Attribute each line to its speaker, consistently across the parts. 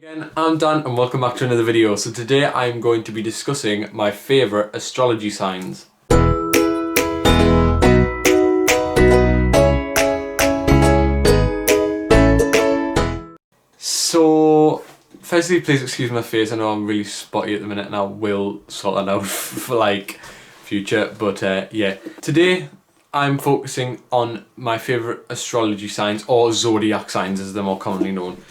Speaker 1: Again, I'm Dan and welcome back to another video. So today I'm going to be discussing my favourite astrology signs. So, firstly, please excuse my face. I know I'm really spotty at the minute and I will sort that out for like future. But yeah, today I'm focusing on my favourite astrology signs, or zodiac signs as they're more commonly known.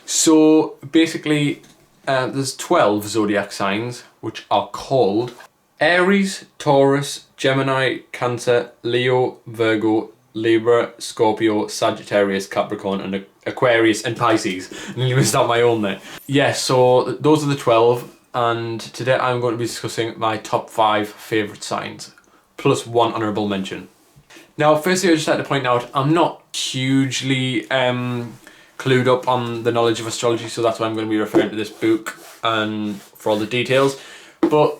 Speaker 1: So basically, there's 12 zodiac signs which are called Aries, Taurus, Gemini, Cancer, Leo, Virgo, Libra, Scorpio, Sagittarius, Capricorn, and Aquarius and Pisces. I nearly missed out my own there. Yeah, so those are the 12, and today I'm going to be discussing my top 5 favourite signs, plus one honourable mention. Now, firstly, I'd just like to point out, I'm not hugely clued up on the knowledge of astrology, so that's why I'm going to be referring to this book and for all the details. But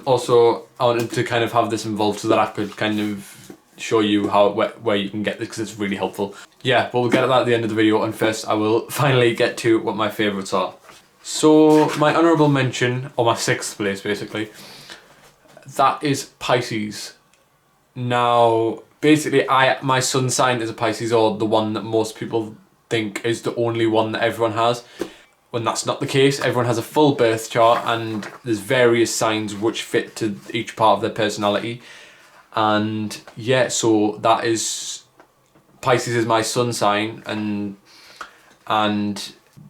Speaker 1: also I wanted to kind of have this involved so that I could kind of show you how where you can get this, because it's really helpful. Yeah, but we'll get at that at the end of the video, and first I will finally get to what my favourites are. So my honourable mention, or my 6th place basically, that is Pisces. Now basically my sun sign is a Pisces, or the one that most people think is the only one that everyone has, when that's not the case. Everyone has a full birth chart and there's various signs which fit to each part of their personality. And yeah, so that is, Pisces is my sun sign, and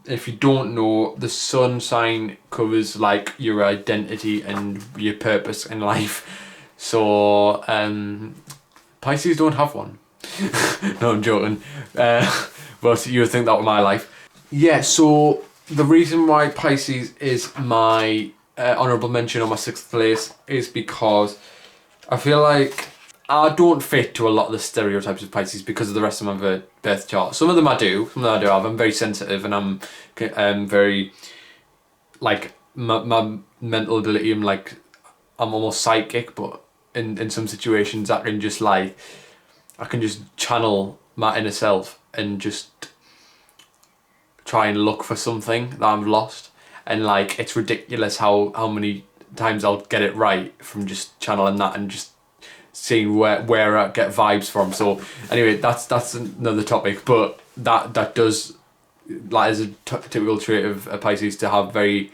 Speaker 1: if you don't know, the sun sign covers like your identity and your purpose in life. So Pisces don't have one. No, I'm joking. But you would think that was my life. Yeah, so the reason why Pisces is my honourable mention on my 6th place is because I feel like I don't fit to a lot of the stereotypes of Pisces because of the rest of my birth chart. Some of them I do, have. I'm very sensitive, and I'm very, like, my mental ability, I'm almost psychic, but in some situations I can just channel my inner self and just try and look for something that I'm lost, and like it's ridiculous how many times I'll get it right from just channeling that and just seeing where I get vibes from. So anyway, that's another topic, but that does, like, is a typical trait of a Pisces, to have very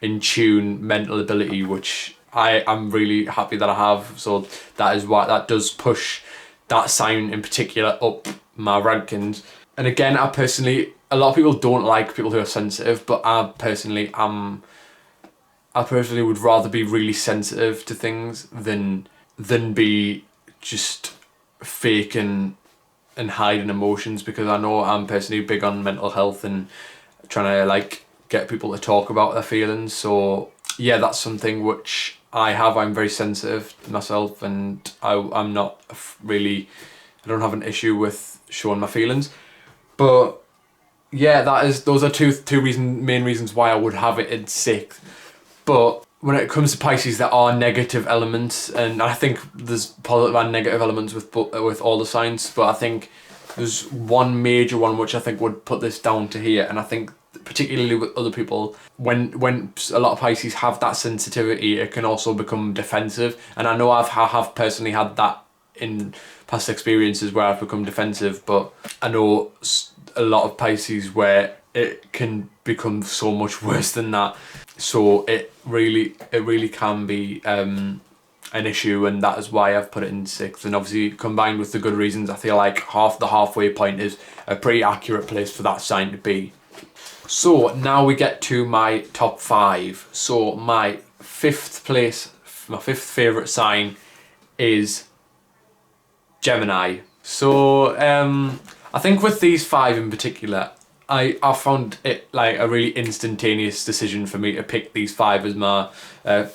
Speaker 1: in tune mental ability, which I'm really happy that I have. So that is why that does push that sign in particular up my rankings. And again, I personally, a lot of people don't like people who are sensitive, but I personally would rather be really sensitive to things than be just fake and hiding emotions, because I know I'm personally big on mental health and trying to like get people to talk about their feelings. So yeah, that's something which I'm very sensitive myself, and I'm not really, I don't have an issue with showing my feelings. But yeah, those are two main reasons why I would have it in 6th. But when it comes to Pisces, there are negative elements, and I think there's positive and negative elements with all the signs, but I think there's one major one which I think would put this down to here. And I think particularly with other people, when a lot of Pisces have that sensitivity, it can also become defensive. And I know I have personally had that in past experiences where I've become defensive, but I know a lot of Pisces where it can become so much worse than that. So it really can be an issue, and that is why I've put it in 6th. And obviously, combined with the good reasons, I feel like the halfway point is a pretty accurate place for that sign to be. So now we get to my top 5. So my 5th place, my 5th favourite sign is Gemini. So I think with these 5 in particular, I found it like a really instantaneous decision for me to pick these 5 as my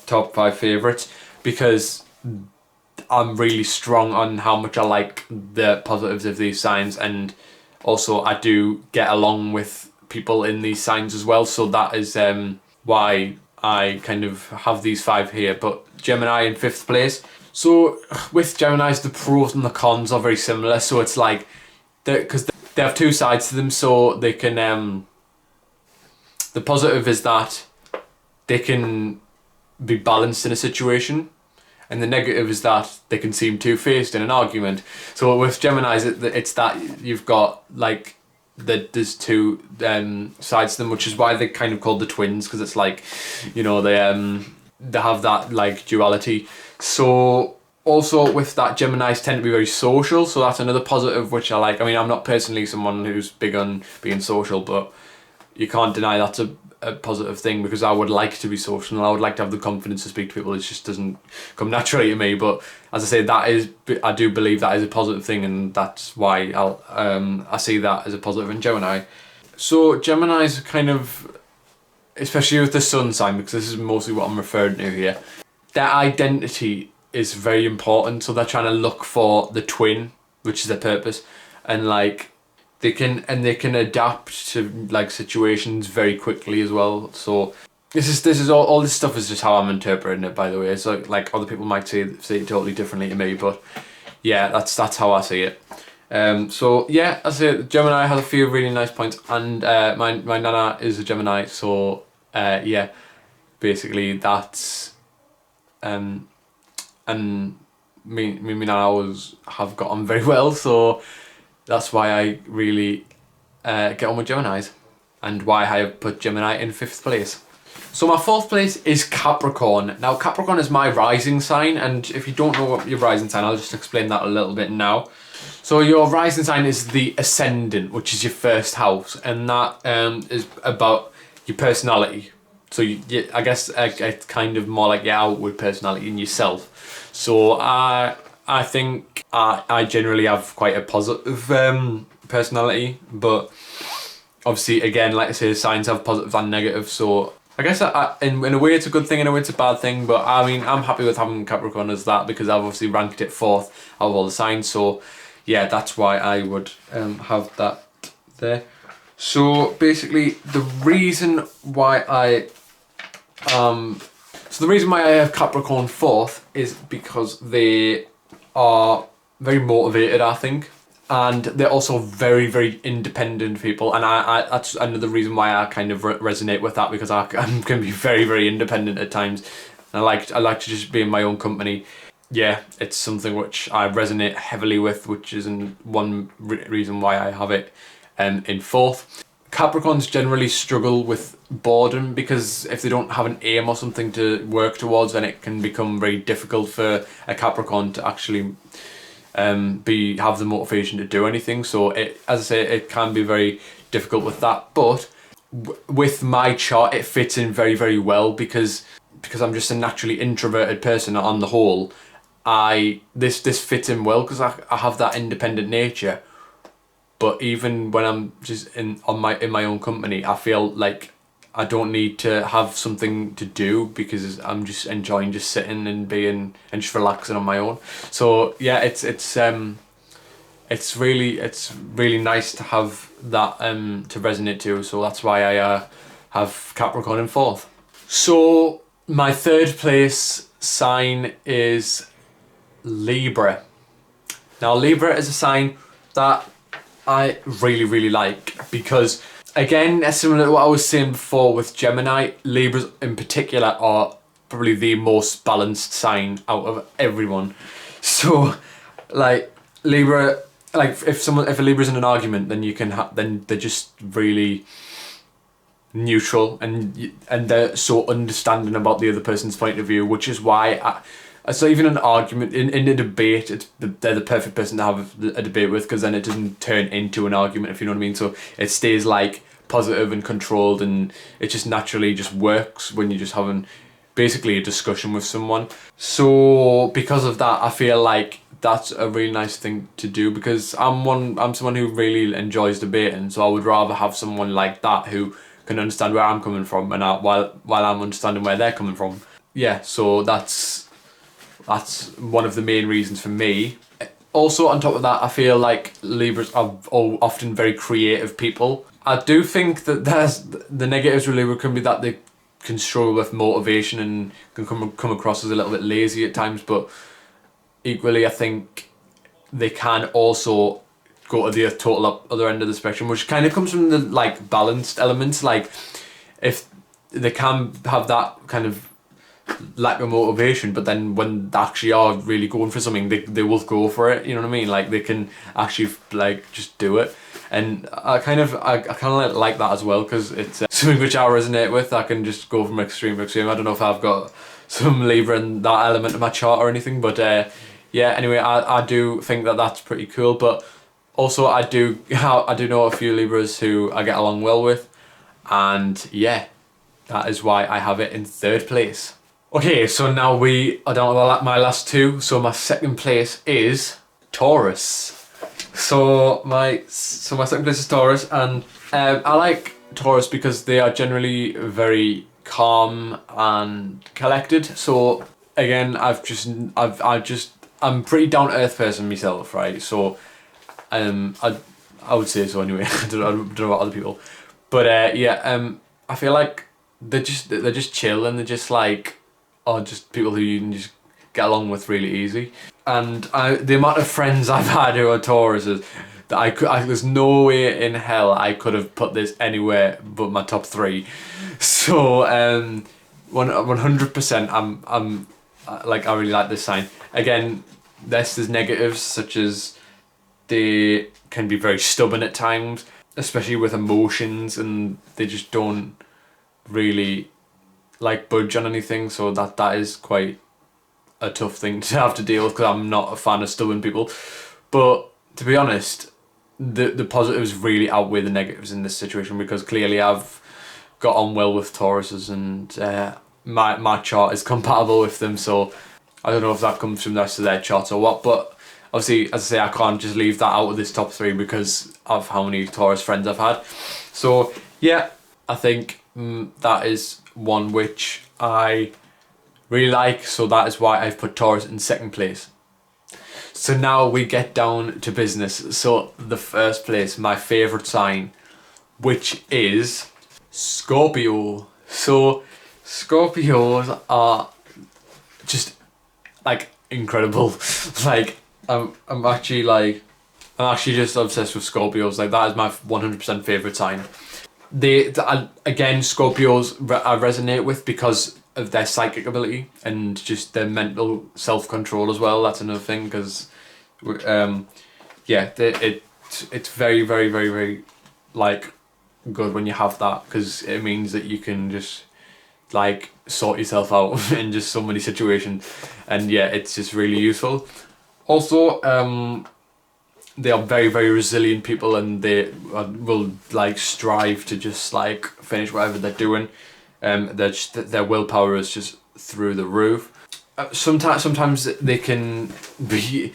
Speaker 1: top 5 favourites, because I'm really strong on how much I like the positives of these signs, and also I do get along with people in these signs as well. So that is why I kind of have these 5 here. But Gemini in 5th place. So with Geminis, the pros and the cons are very similar. So it's like, because they have 2 sides to them, so they can The positive is that they can be balanced in a situation, and the negative is that they can seem two-faced in an argument. So with Geminis, it's that you've got like there's two sides to them, which is why they're kind of called the twins, because it's like, you know, they have that like duality. So also with that, Geminis tend to be very social, so that's another positive which I like. I mean, I'm not personally someone who's big on being social, but you can't deny that's a positive thing, because I would like to be social and I would like to have the confidence to speak to people. It just doesn't come naturally to me. But as I say, I do believe that is a positive thing, and that's why I see that as a positive in Gemini. So Gemini's kind of, especially with the sun sign, because this is mostly what I'm referring to here, their identity is very important. So they're trying to look for the twin, which is their purpose, and like they can adapt to like situations very quickly as well. So this is all this stuff is just how I'm interpreting it, by the way. So like other people might say it totally differently to me, but yeah, that's how I see it. So yeah, I say Gemini has a few really nice points, and my nana is a Gemini, so yeah, basically that's and me nana always have got on very well, so that's why I really get on with Geminis, and why I have put Gemini in 5th place. So my 4th place is Capricorn. Now Capricorn is my rising sign, and if you don't know what your rising sign, I'll just explain that a little bit now. So your rising sign is the ascendant, which is your 1st house, and that is about your personality. So I guess it's kind of more like your outward personality in yourself. So I think I generally have quite a positive personality, but obviously, again, like I say, signs have positives and negatives. So I guess in a way it's a good thing, in a way it's a bad thing. But I mean, I'm happy with having Capricorn as that, because I've obviously ranked it 4th out of all the signs. So yeah, that's why I would have that there. So basically, the reason why I have Capricorn 4th is because they are very motivated, I think, and they're also very, very independent people, and I that's another reason why I kind of resonate with that, because I can be very, very independent at times. And I like to just be in my own company. Yeah, it's something which I resonate heavily with, which is one reason why I have it in 4th. Capricorns generally struggle with boredom, because if they don't have an aim or something to work towards, then it can become very difficult for a Capricorn to actually have the motivation to do anything. So as I say, it can be very difficult with that. But with my chart, it fits in very, very well, because I'm just a naturally introverted person on the whole. This fits in well, because I have that independent nature. But even when I'm just in my own company, I feel like I don't need to have something to do, because I'm just enjoying just sitting and being and just relaxing on my own. So yeah, it's really nice to have that to resonate to. So that's why I have Capricorn in 4th. So my 3rd place sign is Libra. Now Libra is a sign that I really, really like, because again, similar to what I was saying before with Gemini, Libras in particular are probably the most balanced sign out of everyone. So like Libra, like if a Libra's in an argument, then then they're just really neutral, and they're so understanding about the other person's point of view, which is why so even an argument, in a debate, they're the perfect person to have a debate with, because then it doesn't turn into an argument, if you know what I mean. So it stays like positive and controlled, and it just naturally just works when you're just having basically a discussion with someone. So because of that, I feel like that's a really nice thing to do, because I'm someone who really enjoys debating, so I would rather have someone like that who can understand where I'm coming from, and while I'm understanding where they're coming from. Yeah, so that's one of the main reasons for me. Also, on top of that, I feel like Libras are often very creative people. I do think that the negatives with Libra can be that they can struggle with motivation and can come across as a little bit lazy at times, but equally I think they can also go to the total other end of the spectrum, which kind of comes from the like balanced elements. Like if they can have that kind of lack of motivation, but then when they actually are really going for something, they will go for it, you know what I mean? Like they can actually like just do it. And I kind of like that as well, because it's something which I resonate with. I can just go from extreme to extreme. I don't know if I've got some Libra in that element of my chart or anything, but yeah, anyway, I do think that that's pretty cool. But also I do know a few Libras who I get along well with, and yeah, that is why I have it in 3rd place. Okay, so now I don't know my last two. So my 2nd place is Taurus. So my 2nd place is Taurus, and I like Taurus because they are generally very calm and collected. So again, I'm pretty down to earth person myself, right? So I would say so anyway. I don't know about other people, but yeah, I feel like they're just chill, and they're just like, just people who you can just get along with really easy. And the amount of friends I've had who are Tauruses, that there's no way in hell I could have put this anywhere but my top 3. So 100%, I'm like, I really like this sign. Again, there's negatives, such as they can be very stubborn at times, especially with emotions, and they just don't really like budge on anything. So that is quite a tough thing to have to deal with, because I'm not a fan of stubborn people. But to be honest, the positives really outweigh the negatives in this situation, because clearly I've got on well with Tauruses, and my chart is compatible with them. So I don't know if that comes from the rest of their charts or what, but obviously, as I say, I can't just leave that out of this top 3 because of how many Taurus friends I've had. So yeah, I think that is one which I really like, so that is why I've put Taurus in 2nd place. So now we get down to business. So the 1st place, my favourite sign, which is Scorpio. So Scorpios are just like incredible. Like I'm actually just obsessed with Scorpios. Like that is my 100% favourite sign. Again, Scorpios I resonate with because of their psychic ability and just their mental self-control as well. That's another thing, because yeah, it's very, very, very, very like good when you have that, because it means that you can just like sort yourself out in just so many situations, and yeah, it's just really useful. Also, they are very, very resilient people, and they will like strive to just like finish whatever they're doing. Their willpower is just through the roof. Sometimes they can be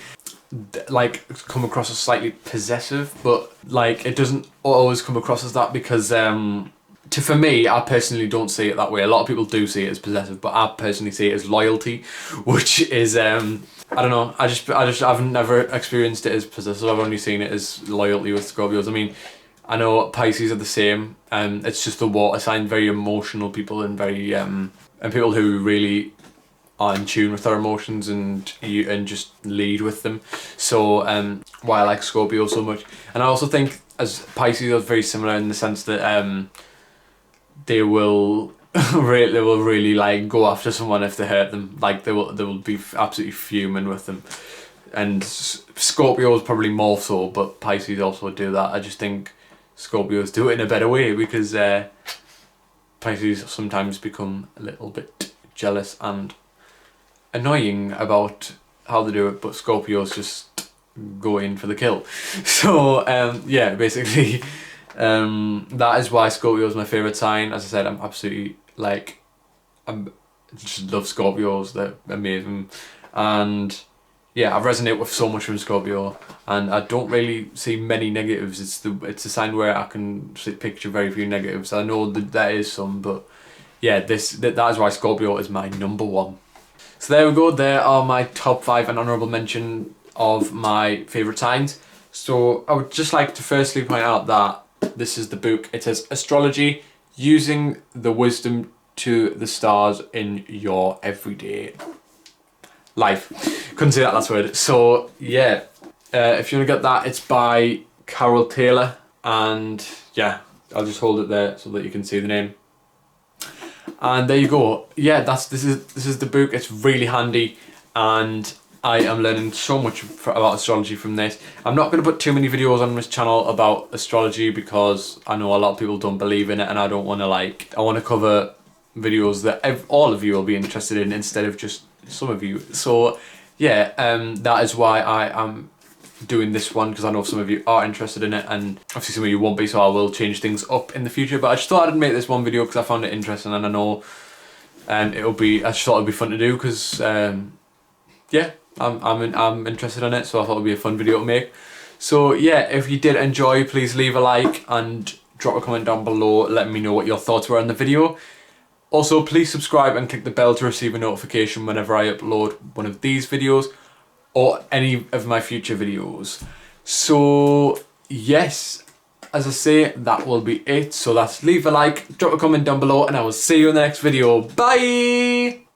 Speaker 1: like come across as slightly possessive, but like it doesn't always come across as that, because for me, I personally don't see it that way. A lot of people do see it as possessive, but I personally see it as loyalty, which is I don't know. I've never experienced it as possessive. I've only seen it as loyalty with Scorpios. I mean, I know Pisces are the same. It's just the water sign, very emotional people, and very and people who really are in tune with their emotions and just lead with them. So why I like Scorpio so much. And I also think as Pisces are very similar in the sense that they will really like go after someone if they hurt them. Like they will be absolutely fuming with them. And Scorpio is probably more so, but Pisces also do that. I just think Scorpios do it in a better way, because Pisces sometimes become a little bit jealous and annoying about how they do it, but Scorpios just go in for the kill. So yeah, basically that is why Scorpio is my favourite sign. As I said, I just love Scorpios. They're amazing, and yeah, I resonate with so much from Scorpio, and I don't really see many negatives. It's a sign where I can picture very few negatives. I know that there is some, but yeah, that is why Scorpio is my number 1. So there we go. There are my top 5 and honourable mention of my favourite signs. So I would just like to firstly point out that this is the book. It says Astrology, Using the Wisdom to the Stars in Your Everyday Life. Couldn't say that last word. So yeah, if you want to get that, it's by Carol Taylor, and yeah, I'll just hold it there so that you can see the name. And there you go. Yeah, this is the book. It's really handy, and I am learning so much about astrology from this. I'm not going to put too many videos on this channel about astrology because I know a lot of people don't believe in it, and I don't want to I want to cover videos that all of you will be interested in instead of just some of you. So yeah, that is why I am doing this one, because I know some of you are interested in it, and obviously some of you won't be, so I will change things up in the future. But I just thought I'd make this one video because I found it interesting, and I know I just thought it'd be fun to do because yeah, I'm interested in it, so I thought it'd be a fun video to make. So yeah, if you did enjoy, please leave a like and drop a comment down below letting me know what your thoughts were on the video. Also, please subscribe and click the bell to receive a notification whenever I upload one of these videos or any of my future videos. So yes, as I say, that will be it. So leave a like, drop a comment down below, and I will see you in the next video. Bye!